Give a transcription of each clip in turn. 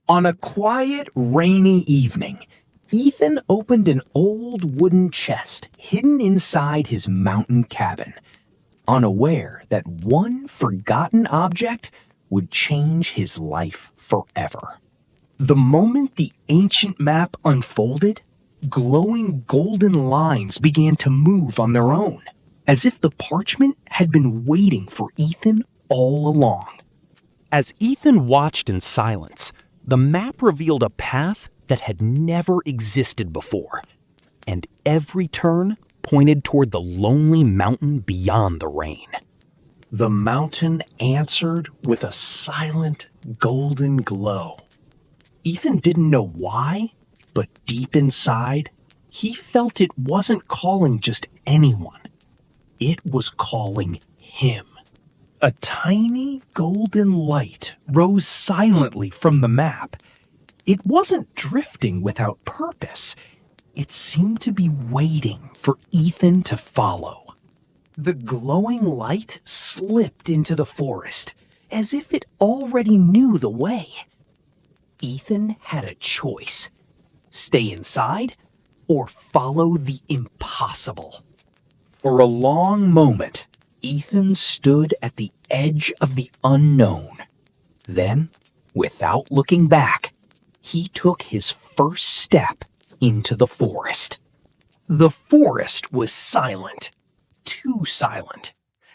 On a quiet, rainy evening, Ethan opened an old wooden chest hidden inside his mountain cabin, unaware that one forgotten object would change his life forever. The moment the ancient map unfolded, glowing golden lines began to move on their own, as if the parchment had been waiting for Ethan all along. As Ethan watched in silence, the map revealed a path that had never existed before, and every turn pointed toward the lonely mountain beyond the rain. The mountain answered with a silent, golden glow. Ethan didn't know why, but deep inside, he felt it wasn't calling just anyone. It was calling him. A tiny golden light rose silently from the map. It wasn't drifting without purpose. It seemed to be waiting for Ethan to follow. The glowing light slipped into the forest, as if it already knew the way. Ethan had a choice: stay inside or follow the impossible. For a long moment, Ethan stood at the edge of the unknown. Then, without looking back, he took his first step into the forest. The forest was silent, too silent.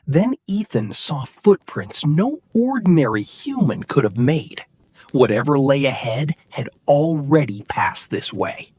Then Ethan saw footprints no ordinary human could have made. Whatever lay ahead had already passed this way.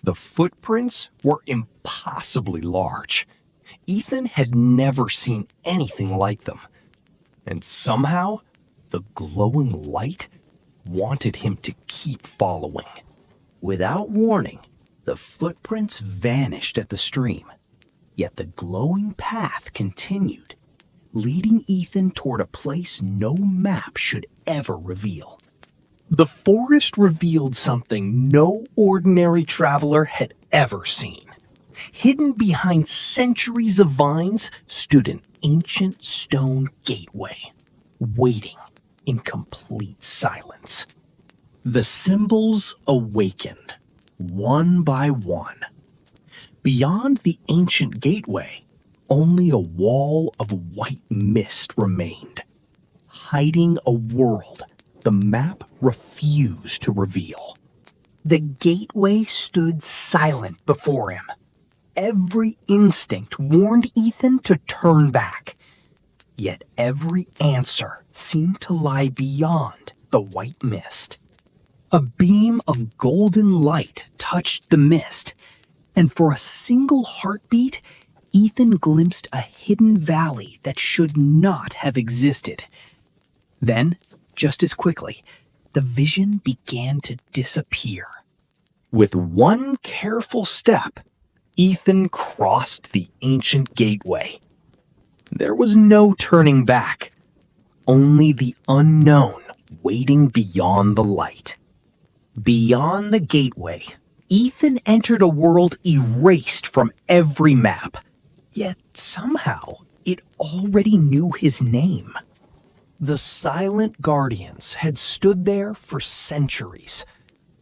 The footprints were impossibly large. Ethan had never seen anything like them. And somehow, the glowing light wanted him to keep following. Without warning, the footprints vanished at the stream. Yet the glowing path continued, leading Ethan toward a place no map should ever reveal. The forest revealed something no ordinary traveler had ever seen. Hidden behind centuries of vines stood an ancient stone gateway, waiting in complete silence. The symbols awakened, one by one. Beyond the ancient gateway, only a wall of white mist remained, hiding a world the map refused to reveal. The gateway stood silent before him. Every instinct warned Ethan to turn back. Yet every answer seemed to lie beyond the white mist. A beam of golden light touched the mist, and for a single heartbeat, Ethan glimpsed a hidden valley that should not have existed. Then, just as quickly, the vision began to disappear. With one careful step, Ethan crossed the ancient gateway. There was no turning back, only the unknown waiting beyond the light. Beyond the gateway, Ethan entered a world erased from every map, yet somehow it already knew his name. The silent guardians had stood there for centuries.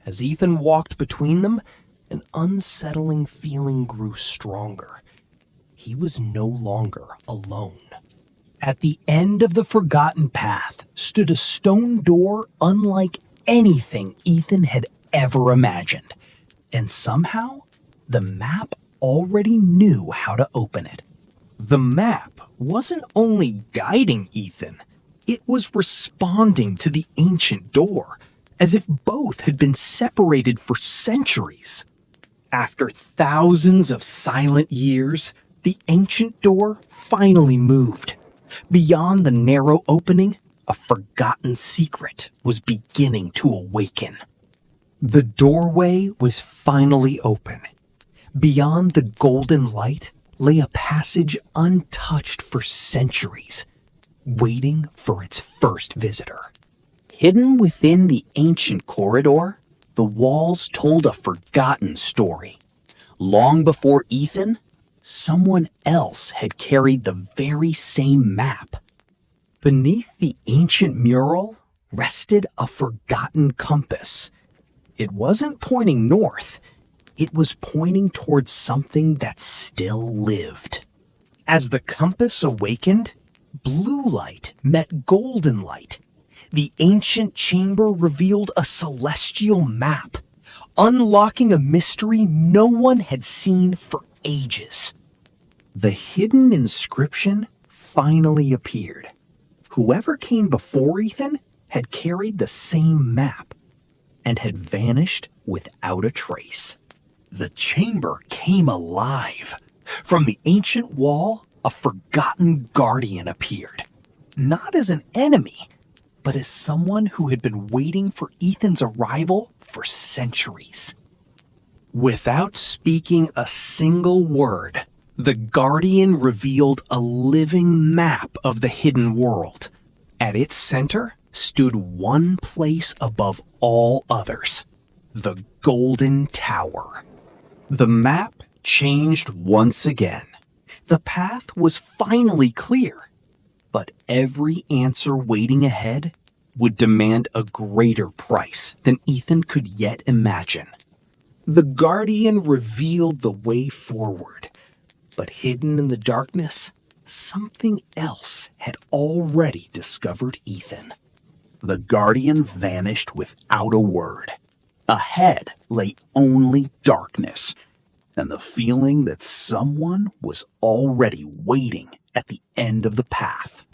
As Ethan walked between them, an unsettling feeling grew stronger. He was no longer alone. At the end of the forgotten path stood a stone door unlike anything Ethan had ever imagined. And somehow, the map already knew how to open it. The map wasn't only guiding Ethan, it was responding to the ancient door, as if both had been separated for centuries. After thousands of silent years, the ancient door finally moved. Beyond the narrow opening, a forgotten secret was beginning to awaken. The doorway was finally open. Beyond the golden light lay a passage untouched for centuries, waiting for its first visitor. Hidden within the ancient corridor, the walls told a forgotten story. Long before Ethan, someone else had carried the very same map. Beneath the ancient mural, rested a forgotten compass. It wasn't pointing north. It was pointing towards something that still lived. As the compass awakened, blue light met golden light. The ancient chamber revealed a celestial map, unlocking a mystery no one had seen for ages. The hidden inscription finally appeared. Whoever came before Ethan had carried the same map and had vanished without a trace. The chamber came alive. From the ancient wall, a forgotten guardian appeared. Not as an enemy, but as someone who had been waiting for Ethan's arrival for centuries. Without speaking a single word, the guardian revealed a living map of the hidden world. At its center stood one place above all others: the Golden Tower. The map changed once again. The path was finally clear, but every answer waiting ahead would demand a greater price than Ethan could yet imagine. The Guardian revealed the way forward, but hidden in the darkness, something else had already discovered Ethan. The Guardian vanished without a word. Ahead lay only darkness, and the feeling that someone was already waiting at the end of the path.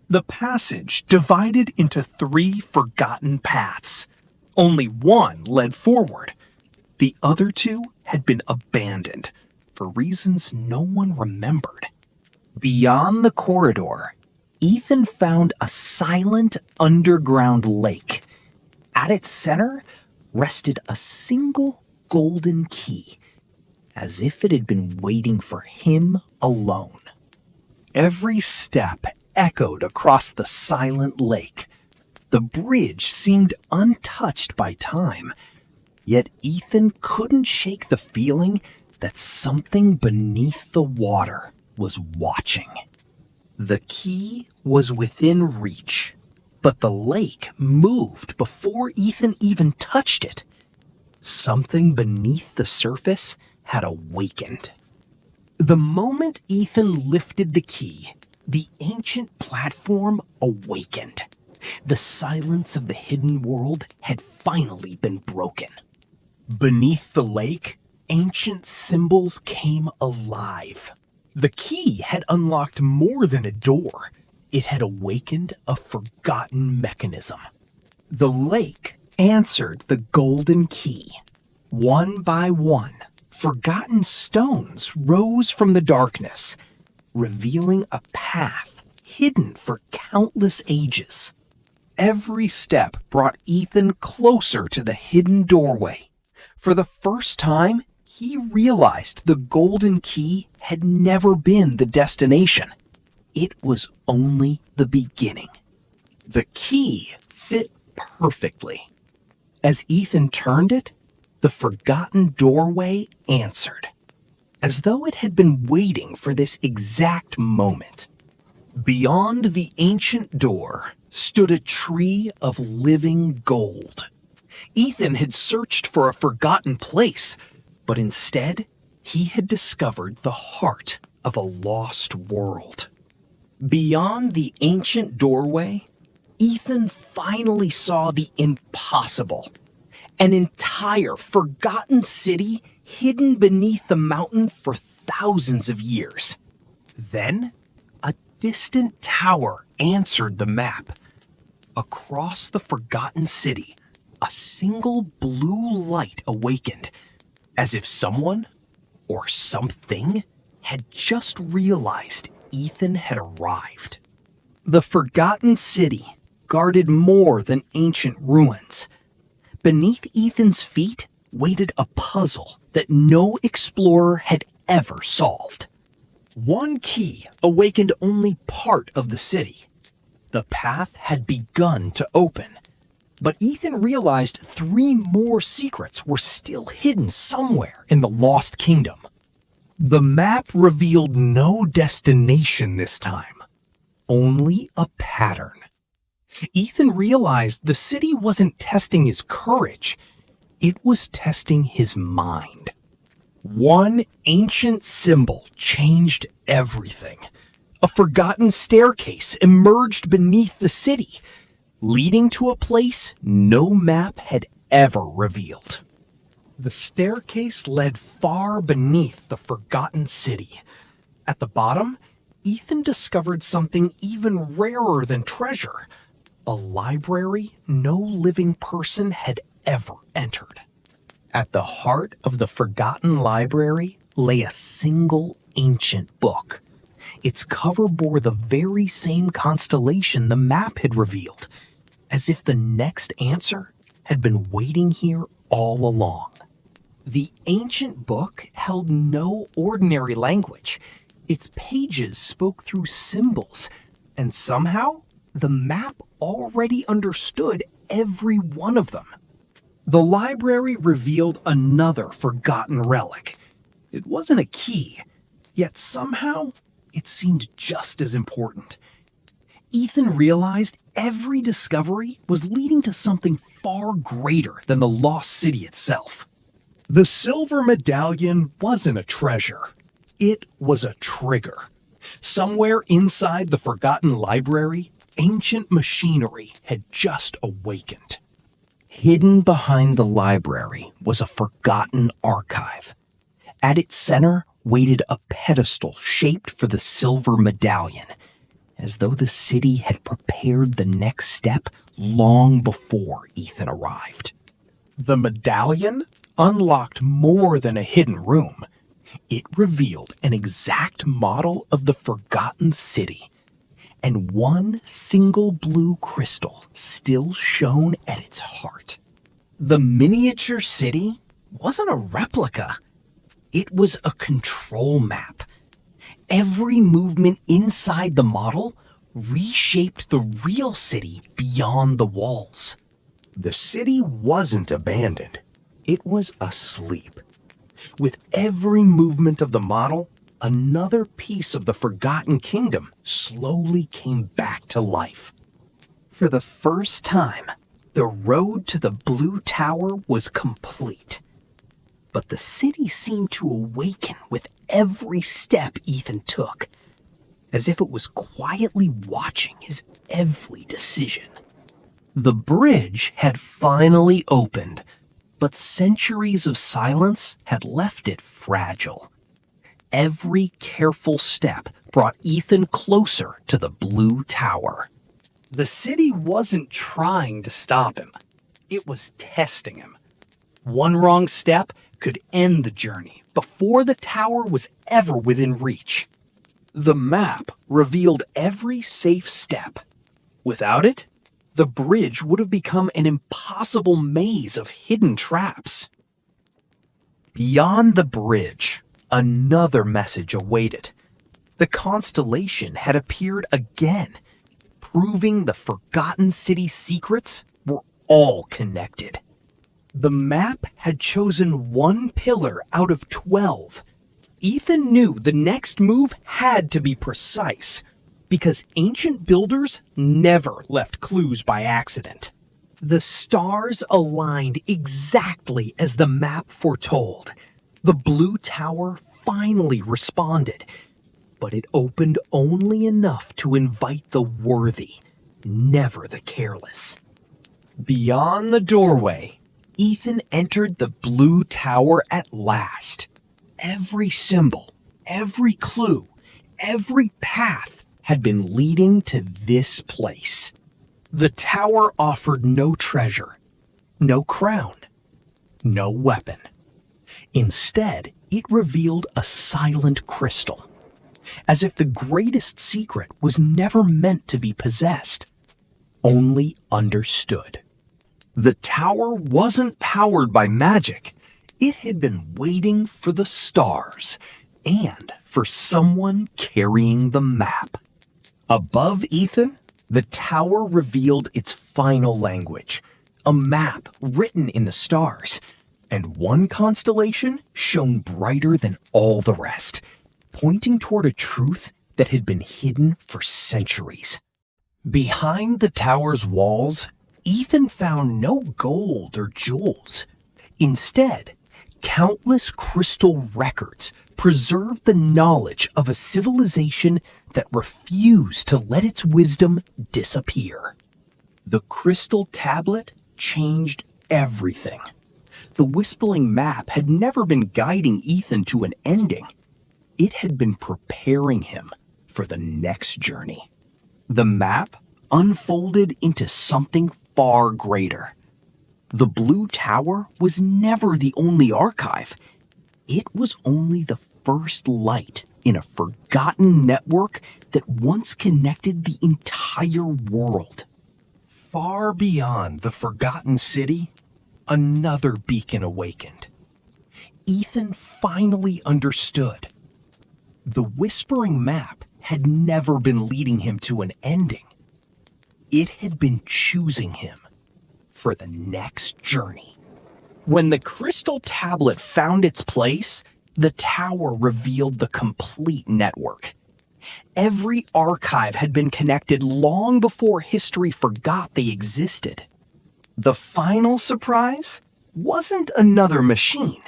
The passage divided into 3 forgotten paths. Only one led forward. The other 2 had been abandoned for reasons no one remembered. Beyond the corridor, Ethan found a silent underground lake. At its center rested a single golden key, as if it had been waiting for him alone. Every step echoed across the silent lake. The bridge seemed untouched by time, yet Ethan couldn't shake the feeling that something beneath the water was watching. The key was within reach, but the lake moved before Ethan even touched it. Something beneath the surface had awakened. The moment Ethan lifted the key, the ancient platform awakened. The silence of the hidden world had finally been broken. Beneath the lake, ancient symbols came alive. The key had unlocked more than a door. It had awakened a forgotten mechanism. The lake answered the golden key. One by one, forgotten stones rose from the darkness, revealing a path hidden for countless ages. Every step brought Ethan closer to the hidden doorway. For the first time, he realized the golden key had never been the destination. It was only the beginning. The key fit perfectly. As Ethan turned it, the forgotten doorway answered, as though it had been waiting for this exact moment. Beyond the ancient door stood a tree of living gold. Ethan had searched for a forgotten place, but instead, he had discovered the heart of a lost world. Beyond the ancient doorway, Ethan finally saw the impossible. An entire forgotten city hidden beneath the mountain for thousands of years. Then, a distant tower answered the map. Across the forgotten city, a single blue light awakened, as if someone or something had just realized Ethan had arrived. The forgotten city guarded more than ancient ruins. Beneath Ethan's feet waited a puzzle that no explorer had ever solved. One key awakened only part of the city. The path had begun to open, but Ethan realized 3 more secrets were still hidden somewhere in the Lost Kingdom. The map revealed no destination this time, only a pattern. Ethan realized the city wasn't testing his courage, it was testing his mind. One ancient symbol changed everything. A forgotten staircase emerged beneath the city, leading to a place no map had ever revealed. The staircase led far beneath the forgotten city. At the bottom, Ethan discovered something even rarer than treasure, a library no living person had ever entered. At the heart of the forgotten library lay a single ancient book. Its cover bore the very same constellation the map had revealed, as if the next answer had been waiting here all along. The ancient book held no ordinary language. Its pages spoke through symbols, and somehow the map already understood every one of them. The library revealed another forgotten relic. It wasn't a key, yet somehow it seemed just as important. Ethan realized every discovery was leading to something far greater than the lost city itself. The silver medallion wasn't a treasure. It was a trigger. Somewhere inside the forgotten library, ancient machinery had just awakened. Hidden behind the library was a forgotten archive. At its center waited a pedestal shaped for the silver medallion, as though the city had prepared the next step long before Ethan arrived. The medallion unlocked more than a hidden room. It revealed an exact model of the forgotten city, and one single blue crystal still shone at its heart. The miniature city wasn't a replica. It was a control map. Every movement inside the model reshaped the real city beyond the walls. The city wasn't abandoned. It was asleep. With every movement of the model, another piece of the forgotten kingdom slowly came back to life. For the first time, the road to the Blue Tower was complete. But the city seemed to awaken with every step Ethan took, as if it was quietly watching his every decision. The bridge had finally opened, but centuries of silence had left it fragile. Every careful step brought Ethan closer to the Blue Tower. The city wasn't trying to stop him. It was testing him. One wrong step could end the journey before the tower was ever within reach. The map revealed every safe step. Without it, the bridge would have become an impossible maze of hidden traps. Beyond the bridge, another message awaited. The constellation had appeared again, proving the forgotten city's secrets were all connected. The map had chosen one pillar out of 12. Ethan knew the next move had to be precise, because ancient builders never left clues by accident. The stars aligned exactly as the map foretold. The Blue Tower finally responded, but it opened only enough to invite the worthy, never the careless. Beyond the doorway, Ethan entered the Blue Tower at last. Every symbol, every clue, every path had been leading to this place. The tower offered no treasure, no crown, no weapon. Instead, it revealed a silent crystal, as if the greatest secret was never meant to be possessed, only understood. The tower wasn't powered by magic. It had been waiting for the stars and for someone carrying the map. Above Ethan, the tower revealed its final language, a map written in the stars, and one constellation shone brighter than all the rest, pointing toward a truth that had been hidden for centuries. Behind the tower's walls, Ethan found no gold or jewels. Instead, countless crystal records preserved the knowledge of a civilization that refused to let its wisdom disappear. The crystal tablet changed everything. The whispering map had never been guiding Ethan to an ending. It had been preparing him for the next journey. The map unfolded into something far greater. The Blue Tower was never the only archive. It was only the first light in a forgotten network that once connected the entire world. Far beyond the forgotten city, another beacon awakened. Ethan finally understood. The whispering map had never been leading him to an ending. It had been choosing him for the next journey. When the crystal tablet found its place, the tower revealed the complete network. Every archive had been connected long before history forgot they existed. The final surprise wasn't another machine.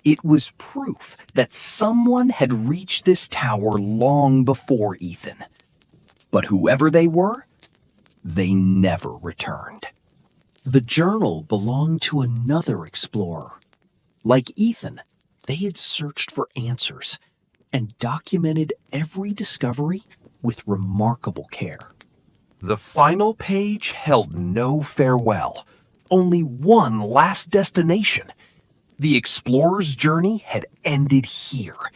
It was proof that someone had reached this tower long before Ethan. But whoever they were, they never returned. The journal belonged to another explorer. Like Ethan, they had searched for answers and documented every discovery with remarkable care. The final page held no farewell, only one last destination. The explorer's journey had ended here,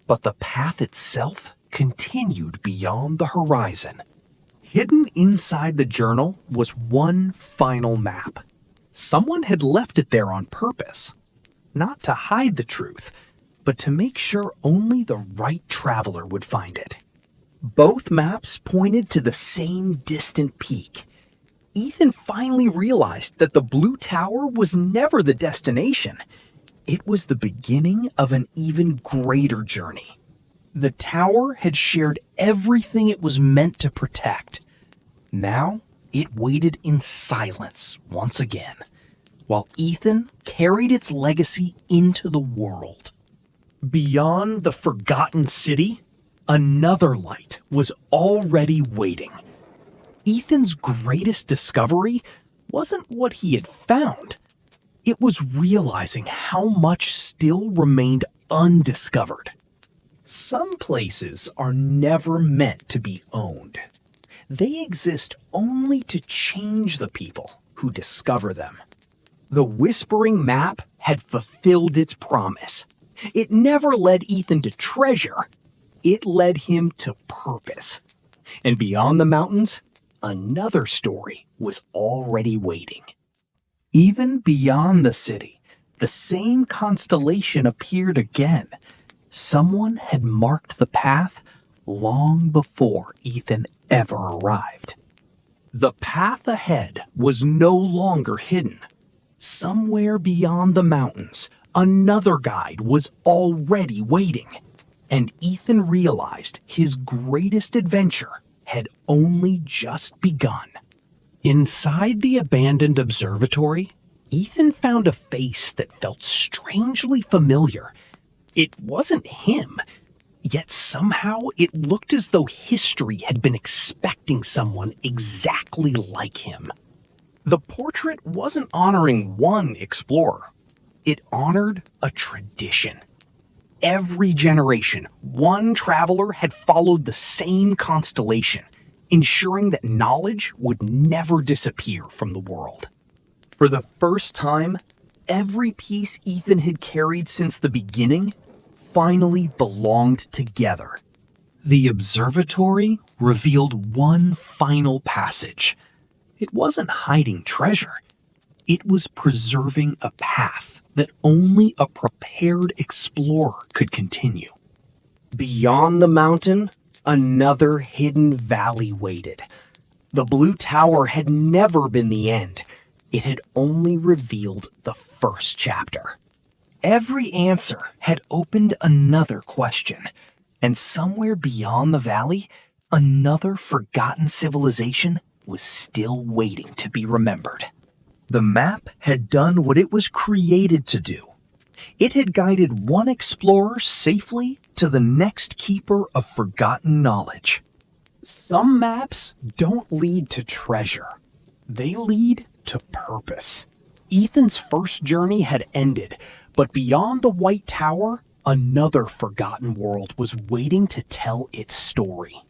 but the path itself continued beyond the horizon. Hidden inside the journal was one final map. Someone had left it there on purpose, not to hide the truth, but to make sure only the right traveler would find it. Both maps pointed to the same distant peak. Ethan finally realized that the Blue Tower was never the destination. It was the beginning of an even greater journey. The tower had shared everything it was meant to protect. Now, it waited in silence once again, while Ethan carried its legacy into the world. Beyond the forgotten city, another light was already waiting. Ethan's greatest discovery wasn't what he had found. It was realizing how much still remained undiscovered. Some places are never meant to be owned. They exist only to change the people who discover them. The whispering map had fulfilled its promise. It never led Ethan to treasure. It led him to purpose. And beyond the mountains, another story was already waiting. Even beyond the city, the same constellation appeared again. Someone had marked the path long before Ethan ever arrived. The path ahead was no longer hidden. Somewhere beyond the mountains, another guide was already waiting. And Ethan realized his greatest adventure had only just begun. Inside the abandoned observatory, Ethan found a face that felt strangely familiar. It wasn't him, yet somehow it looked as though history had been expecting someone exactly like him. The portrait wasn't honoring one explorer. It honored a tradition. Every generation, one traveler had followed the same constellation, ensuring that knowledge would never disappear from the world. For the first time, every piece Ethan had carried since the beginning finally belonged together. The observatory revealed one final passage. It wasn't hiding treasure. It was preserving a path that only a prepared explorer could continue. Beyond the mountain, another hidden valley waited. The Blue Tower had never been the end. It had only revealed the first chapter. Every answer had opened another question, and somewhere beyond the valley, Another forgotten civilization was still waiting to be remembered. The map had done what it was created to do. It had guided one explorer safely to the next keeper of forgotten knowledge. Some maps don't lead to treasure. They lead to purpose. Ethan's first journey had ended, but beyond the White Tower, another forgotten world was waiting to tell its story.